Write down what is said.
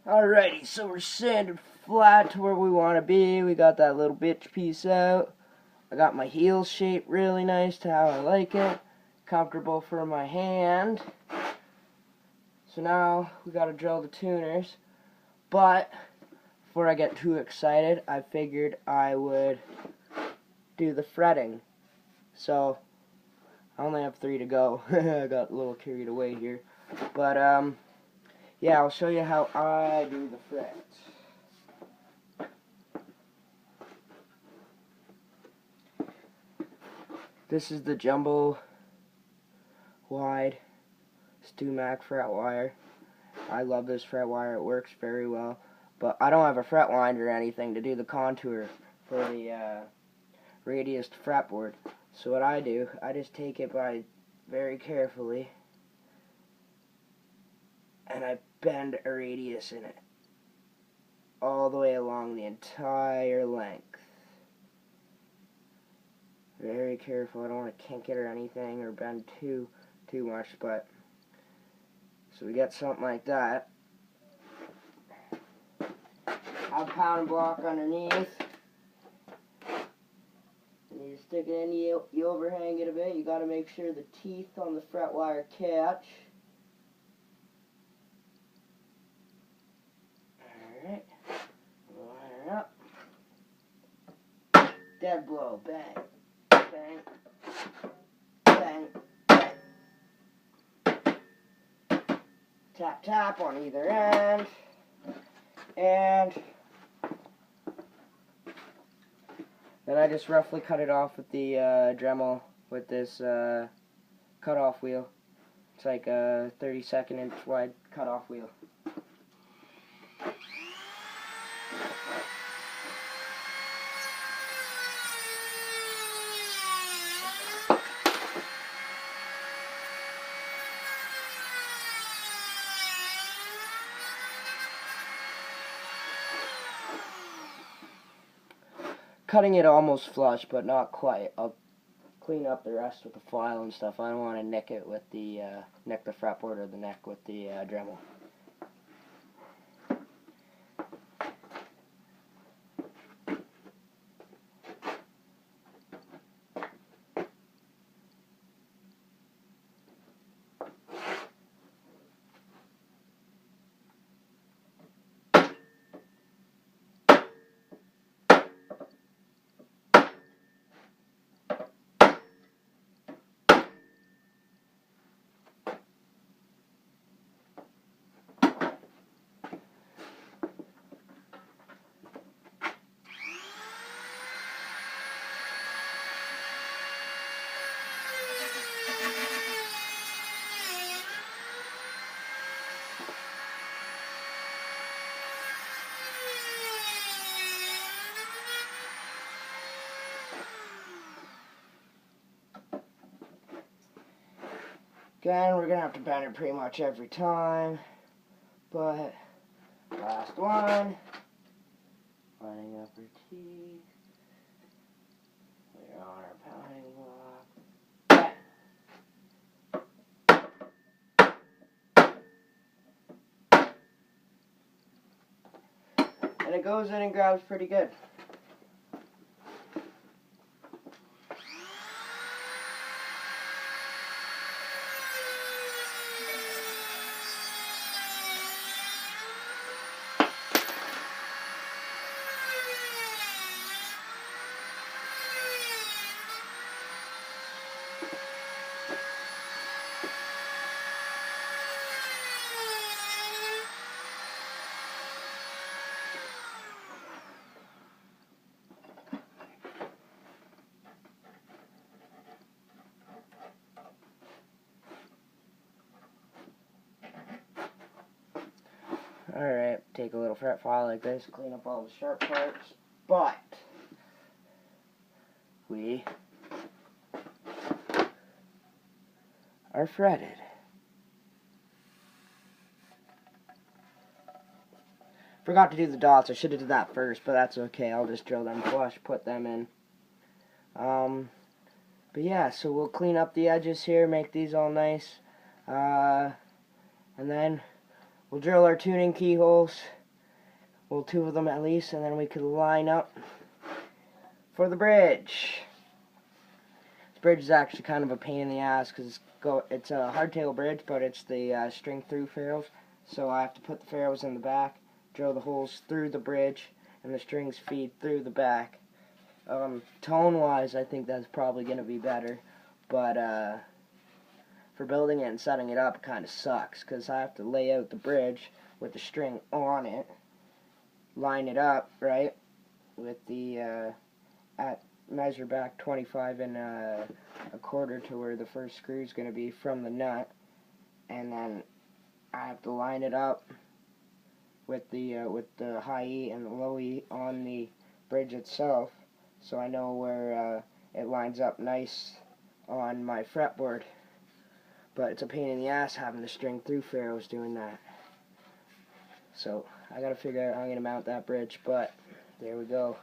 Alrighty, so we're sanded flat to where we want to be. We got that little bitch piece out. I got my heel shaped really nice to how I like it. Comfortable for my hand. So now we got to drill the tuners. But before I get too excited, I figured I would do the fretting. So I only have 3 to go. I got a little carried away here. But yeah, I'll show you how I do the frets. This is the jumbo wide StewMac fret wire. I love this fret wire, it works very well. But I don't have a fret winder or anything to do the contour for the radius fretboard. So what I do, I just take it by very carefully and I bend a radius in it all the way along the entire length. Very careful, I don't want to kink it or anything or bend too much, but so we get something like that. Have pound block underneath. And you stick it in, you overhang it a bit. You got to make sure the teeth on the fret wire catch. Alright. Line up. Dead blow. Bang. Bang. Bang. Bang. Tap, tap on either end. And then I just roughly cut it off with the Dremel with this cutoff wheel. It's like a 32nd inch wide cutoff wheel. Cutting it almost flush, but not quite. I'll clean up the rest with the file and stuff. I don't want to nick it with the nick the fretboard or the neck with the Dremel. Again, we're going to have to bend it pretty much every time, but last one, lining up our teeth, we're on our pounding block, and it goes in and grabs pretty good. Alright, take a little fret file like this, clean up all the sharp parts, but we are fretted. Forgot to do the dots. I should have did that first, but that's okay. I'll just drill them flush, put them in. But yeah, so we'll clean up the edges here, make these all nice, and then we'll drill our tuning keyholes well, 2 of them at least, and then we could line up for the bridge. This bridge is actually kind of a pain in the ass because it's a hardtail bridge, but it's the string through ferrules, so I have to put the ferrules in the back, drill the holes through the bridge, and the strings feed through the back. Tone-wise, I think that's probably going to be better, but for building it and setting it up, it kind of sucks, because I have to lay out the bridge with the string on it, line it up, right, with the, measure back 25 and a quarter to where the first screw is going to be from the nut, and then I have to line it up with the high E and the low E on the bridge itself, so I know where it lines up nice on my fretboard. But it's a pain in the ass having the string through ferrules doing that. So I gotta figure out how I'm gonna mount that bridge, but there we go.